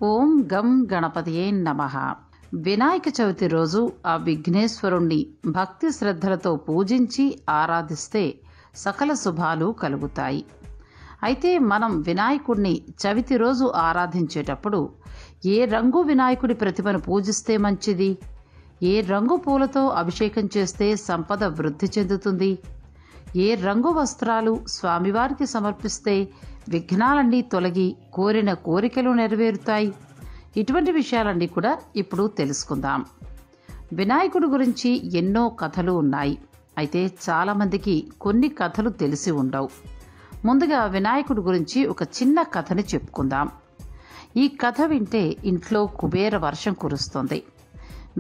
ఓం గం గణపతియే నమః. వినాయక చవితి రోజు ఆ విఘ్నేశ్వరుణ్ణి భక్తి శ్రద్ధలతో పూజించి ఆరాధిస్తే సకల శుభాలు కలుగుతాయి. అయితే మనం వినాయకుడిని చవితి రోజు ఆరాధించేటప్పుడు ఏ రంగు వినాయకుడి ప్రతిమను పూజిస్తే మంచిది, ఏ రంగు పూలతో అభిషేకం చేస్తే సంపద వృద్ధి చెందుతుంది, ఏ రంగు వస్త్రాలు స్వామివారికి సమర్పిస్తే విఘ్నాలన్నీ తొలగి కోరిన కోరికలు నెరవేరుతాయి, ఇటువంటి విషయాలన్నీ కూడా ఇప్పుడు తెలుసుకుందాం. వినాయకుడి గురించి ఎన్నో కథలు ఉన్నాయి. అయితే చాలామందికి కొన్ని కథలు తెలిసి ఉండవు. ముందుగా వినాయకుడి గురించి ఒక చిన్న కథని చెప్పుకుందాం. ఈ కథ వింటే ఇంట్లో కుబేర వర్షం కురుస్తుంది.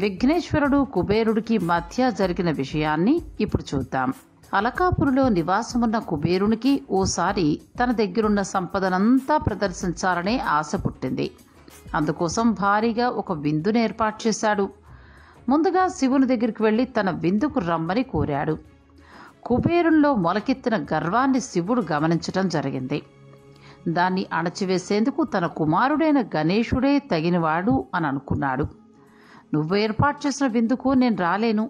విఘ్నేశ్వరుడు కుబేరుడికి మధ్య జరిగిన విషయాన్ని ఇప్పుడు చూద్దాం. అలకాపురిలో నివాసమున్న కుబేరునికి ఓసారి తన దగ్గరున్న సంపదనంతా ప్రదర్శించాలనే ఆశ పుట్టింది. అందుకోసం భారీగా ఒక విందును ఏర్పాటు చేశాడు. ముందుగా శివుని దగ్గరికి వెళ్లి తన విందుకు రమ్మని కోరాడు. కుబేరుల్లో మొలకెత్తిన గర్వాన్ని శివుడు గమనించటం జరిగింది. దాన్ని అణచివేసేందుకు తన కుమారుడైన గణేశుడే తగినవాడు అని అనుకున్నాడు. నువ్వు ఏర్పాటు చేసిన విందుకు నేను రాలేను,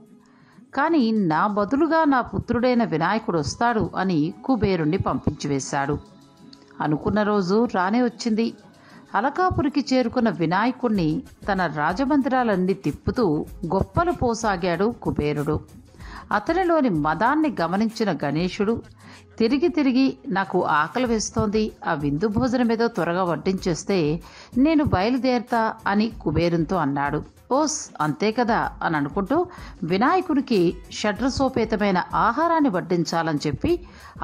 కానీ నా బదులుగా నా పుత్రుడైన వినాయకుడు వస్తాడు అని కుబేరుణ్ణి పంపించివేశాడు. అనుకున్న రోజు రానే వచ్చింది. అలకాపురికి చేరుకున్న వినాయకుణ్ణి తన రాజమందిరాలన్నీ తిప్పుతూ గొప్పలు పోసాగాడు కుబేరుడు. అతనిలోని మదాన్ని గమనించిన గణేశుడు తిరిగి తిరిగి నాకు ఆకలి వేస్తోంది, ఆ విందు భోజనం ఏదో త్వరగా వడ్డించేస్తే నేను బయలుదేరతా అని కుబేరునితో అన్నాడు. ఓస్ అంతే కదా అని అనుకుంటూ వినాయకుడికి షడ్రసోపేతమైన ఆహారాన్ని వడ్డించాలని చెప్పి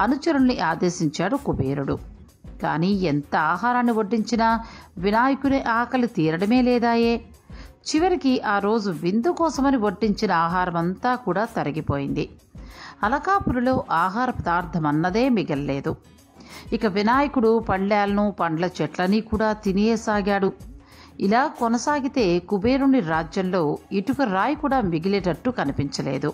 అనుచరుల్ని ఆదేశించాడు కుబేరుడు. కానీ ఎంత ఆహారాన్ని వడ్డించినా వినాయకుని ఆకలి తీరడమే లేదాయే. చివరికి ఆ రోజు విందు కోసమని వడ్డించిన ఆహారం అంతా కూడా తరిగిపోయింది. అలకాపురిలో ఆహార పదార్థం అన్నదే మిగల్లేదు. ఇక వినాయకుడు పళ్ళాలను పండ్ల చెట్లని కూడా తినేసాగాడు. ఇలా కొనసాగితే కుబేరుని రాజ్యంలో ఇటుక రాయి కూడా మిగిలేటట్టు కనిపించలేదు.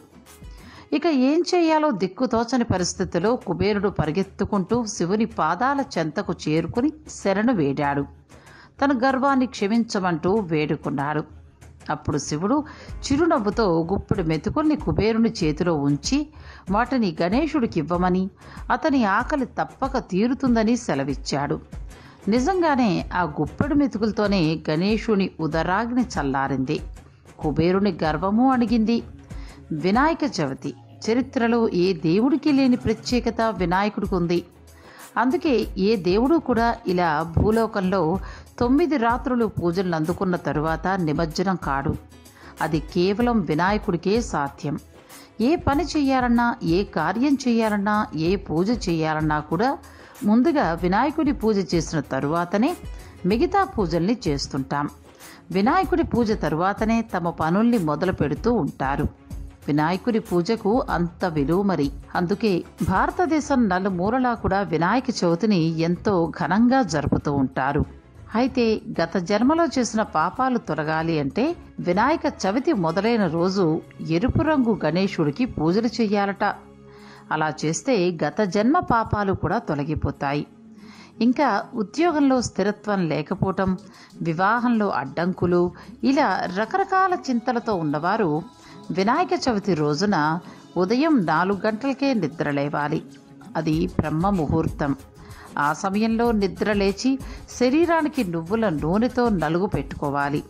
ఇక ఏం చేయాలో దిక్కుతోచని పరిస్థితిలో కుబేరుడు పరిగెత్తుకుంటూ శివుని పాదాల చెంతకు చేరుకుని శరణు వేడాడు. తన గర్వాన్ని క్షమించమంటూ వేడుకున్నాడు. అప్పుడు శివుడు చిరునవ్వుతో గుప్పెడు మెతుకుల్ని కుబేరుని చేతిలో ఉంచి వాటిని గణేశుడికి ఇవ్వమని, అతని ఆకలి తప్పక తీరుతుందని సెలవిచ్చాడు. నిజంగానే ఆ గుప్పెడు మెతుకులతోనే గణేశుని ఉదరాగ్ని చల్లారింది. కుబేరుని గర్వము అణిగింది. వినాయక చవితి చరిత్రలో ఏ దేవుడికి లేని ప్రత్యేకత వినాయకుడికి ఉంది. అందుకే ఏ దేవుడు కూడా ఇలా భూలోకంలో 9 రాత్రులు పూజలను అందుకున్న తరువాత నిమజ్జనం కాడు. అది కేవలం వినాయకుడికే సాధ్యం. ఏ పని చేయాలన్నా, ఏ కార్యం చేయాలన్నా, ఏ పూజ చేయాలన్నా కూడా ముందుగా వినాయకుడి పూజ చేసిన తరువాతనే మిగతా పూజల్ని చేస్తుంటాం. వినాయకుడి పూజ తరువాతనే తమ పనుల్ని మొదలు పెడుతూ ఉంటారు. వినాయకుడి పూజకు అంత విలువ మరి. అందుకే భారతదేశం నలుమూలలా కూడా వినాయక చవితిని ఎంతో ఘనంగా జరుపుతూ ఉంటారు. అయితే గత జన్మలో చేసిన పాపాలు తొలగాలి అంటే వినాయక చవితి మొదలైన రోజు ఎరుపు రంగు గణేశుడికి పూజలు చెయ్యాలట. అలా చేస్తే గత జన్మ పాపాలు కూడా తొలగిపోతాయి. ఇంకా ఉద్యోగంలో స్థిరత్వం లేకపోవటం, వివాహంలో అడ్డంకులు, ఇలా రకరకాల చింతలతో ఉన్నవారు వినాయక చవితి రోజున ఉదయం 4 గంటలకే నిద్రలేవాలి. అది బ్రహ్మ ముహూర్తం. ఆ సమయంలో నిద్ర లేచి శరీరానికి నువ్వుల నూనెతో నలుగు పెట్టుకోవాలి.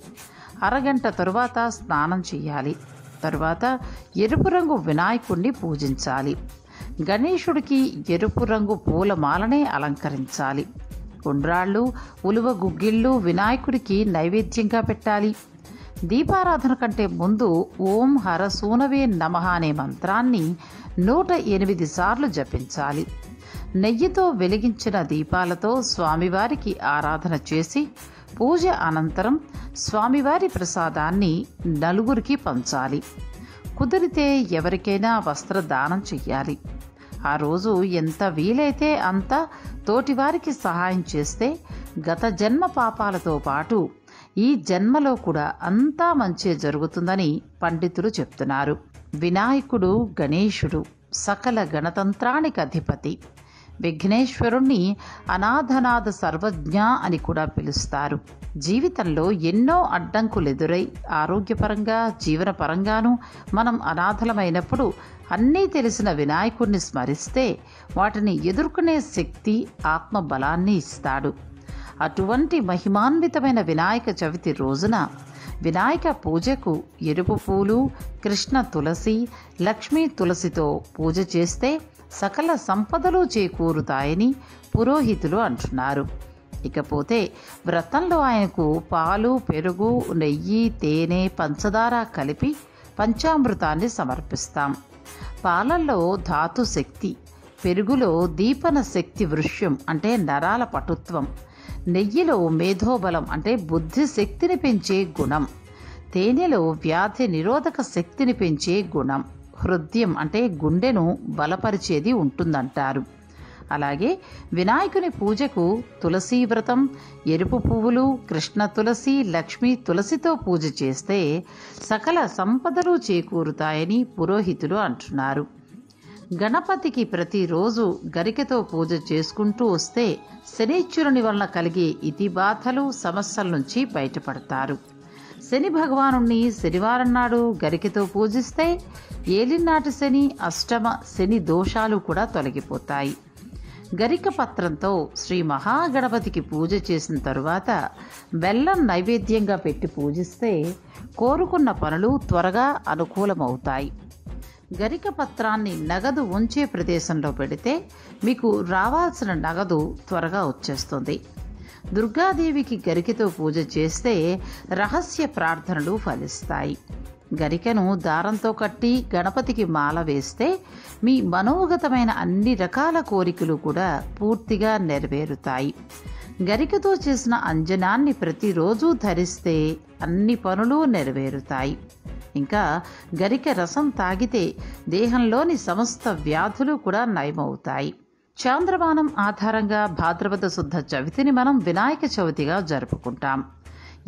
అరగంట తరువాత స్నానం చేయాలి. తరువాత ఎరుపు రంగు వినాయకుడిని పూజించాలి. గణేశుడికి ఎరుపు రంగు పూలమాలనే అలంకరించాలి. ఉండ్రాళ్ళు, ఉలువ గుగ్గిళ్ళు వినాయకుడికి నైవేద్యంగా పెట్టాలి. దీపారాధన కంటే ముందు ఓం హర సూనవే నమః అనే మంత్రాన్ని 108 సార్లు జపించాలి. నెయ్యితో వెలిగించిన దీపాలతో స్వామివారికి ఆరాధన చేసి పూజ అనంతరం స్వామివారి ప్రసాదాన్ని నలుగురికి పంచాలి. కుదిరితే ఎవరికైనా వస్త్రదానం చెయ్యాలి. ఆ రోజు ఎంత వీలైతే అంత తోటివారికి సహాయం చేస్తే గత జన్మ పాపాలతో పాటు ఈ జన్మలో కూడా అంతా మంచే జరుగుతుందని పండితులు చెప్తున్నారు. వినాయకుడు గణేశుడు సకల గణతంత్రానికి అధిపతి. విఘ్నేశ్వరుణ్ణి అనాథనాథ సర్వజ్ఞ అని కూడా పిలుస్తారు. జీవితంలో ఎన్నో అడ్డంకులు ఎదురై ఆరోగ్యపరంగా జీవనపరంగానూ మనం అనాథలమైనప్పుడు అన్నీ తెలిసిన వినాయకుడిని స్మరిస్తే వాటిని ఎదుర్కొనే శక్తి, ఆత్మబలాన్ని ఇస్తాడు. అటువంటి మహిమాన్వితమైన వినాయక చవితి రోజున వినాయక పూజకు ఎరుపు పూలు, కృష్ణ తులసి, లక్ష్మీ తులసితో పూజ చేస్తే సకల సంపదలు చేకూరుతాయని పురోహితులు అంటున్నారు. ఇకపోతే వ్రతంలో ఆయనకు పాలు, పెరుగు, నెయ్యి, తేనె, పంచదార కలిపి పంచామృతాన్ని సమర్పిస్తాం. పాలల్లో ధాతు శక్తి, పెరుగులో దీపన శక్తి వృష్యం అంటే నరాల పటుత్వం, నెయ్యిలో మేధోబలం అంటే బుద్ధి శక్తిని పెంచే గుణం, తేనెలో వ్యాధి నిరోధక శక్తిని పెంచే గుణం, హృదయం అంటే గుండెను బలపరిచేది ఉంటుందంటారు. అలాగే వినాయకుని పూజకు తులసీ వ్రతం, ఎరుపు పువ్వులు, కృష్ణ తులసి, లక్ష్మీ తులసితో పూజ చేస్తే సకల సంపదలు చేకూరుతాయని పురోహితులు అంటున్నారు. గణపతికి ప్రతిరోజు గరికతో పూజ చేసుకుంటూ వస్తే శనీశ్వరుని వలన కలిగే ఇతిబాధలు, సమస్యల నుంచి బయటపడతారు. శని భగవానుణ్ణి శనివారం నాడు గరికతో పూజిస్తే ఏలినాటి శని, అష్టమ శని దోషాలు కూడా తొలగిపోతాయి. గరిక పత్రంతో శ్రీ మహాగణపతికి పూజ చేసిన తరువాత బెల్లం నైవేద్యంగా పెట్టి పూజిస్తే కోరుకున్న పనులు త్వరగా అనుకూలమవుతాయి. గరిక పత్రాన్ని నగదు ఉంచే ప్రదేశంలో పెడితే మీకు రావాల్సిన నగదు త్వరగా వచ్చేస్తుంది. దుర్గాదేవికి గరికతో పూజ చేస్తే రహస్య ప్రార్థనలు ఫలిస్తాయి. గరికను దారంతో కట్టి గణపతికి మాల వేస్తే మీ మనోగతమైన అన్ని రకాల కోరికలు కూడా పూర్తిగా నెరవేరుతాయి. గరికతో చేసిన అంజనాన్ని ప్రతిరోజు ధరిస్తే అన్ని పనులు నెరవేరుతాయి. ఇంకా గరిక రసం తాగితే దేహంలోని సమస్త వ్యాధులు కూడా నయమవుతాయి. చాంద్రమానం ఆధారంగా భాద్రపద శుద్ధ చవితిని మనం వినాయక చవితిగా జరుపుకుంటాం.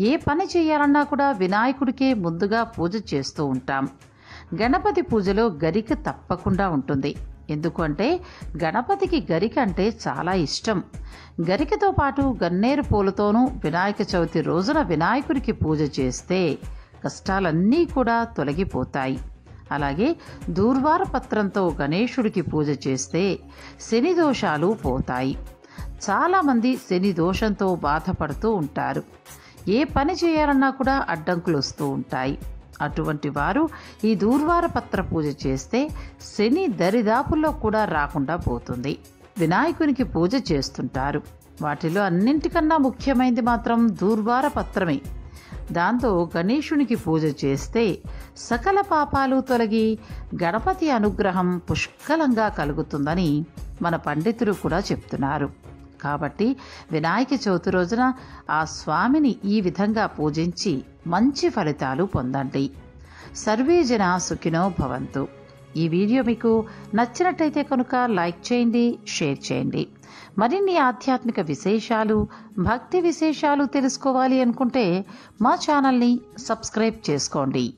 ఏ పని చేయాలన్నా కూడా వినాయకుడికే ముందుగా పూజ చేస్తూ ఉంటాం. గణపతి పూజలో గరిక తప్పకుండా ఉంటుంది. ఎందుకంటే గణపతికి గరిక అంటే చాలా ఇష్టం. గరికతో పాటు గన్నేరు పూలతోనూ వినాయక చవితి రోజున వినాయకుడికి పూజ చేస్తే కష్టాలన్నీ కూడా తొలగిపోతాయి. అలాగే దూర్వార పత్రంతో గణేశుడికి పూజ చేస్తే శని దోషాలు పోతాయి. చాలామంది శని దోషంతో బాధపడుతూ ఉంటారు. ఏ పని చేయాలన్నా కూడా అడ్డంకులు వస్తూ ఉంటాయి. అటువంటి వారు ఈ దూర్వార పత్ర పూజ చేస్తే శని దరిదాపుల్లో కూడా రాకుండా పోతుంది. వినాయకునికి పూజ చేస్తుంటారు. వాటిలో అన్నింటికన్నా ముఖ్యమైనది మాత్రం దూర్వార పత్రమే. దాంతో గణేశునికి పూజ చేస్తే సకల పాపాలు తొలగి గణపతి అనుగ్రహం పుష్కలంగా కలుగుతుందని మన పండితులు కూడా చెప్తున్నారు. కాబట్టి వినాయక చవితి రోజున ఆ స్వామిని ఈ విధంగా పూజించి మంచి ఫలితాలు పొందండి. సర్వే జన సుఖినో భవంతు. ఈ వీడియో మీకు నచ్చినట్టయితే కనుక లైక్ చేయండి, షేర్ చేయండి. మరిన్ని ఆధ్యాత్మిక విశేషాలు, భక్తి విశేషాలు తెలుసుకోవాలి అనుకుంటే మా ఛానల్ని సబ్స్క్రైబ్ చేసుకోండి.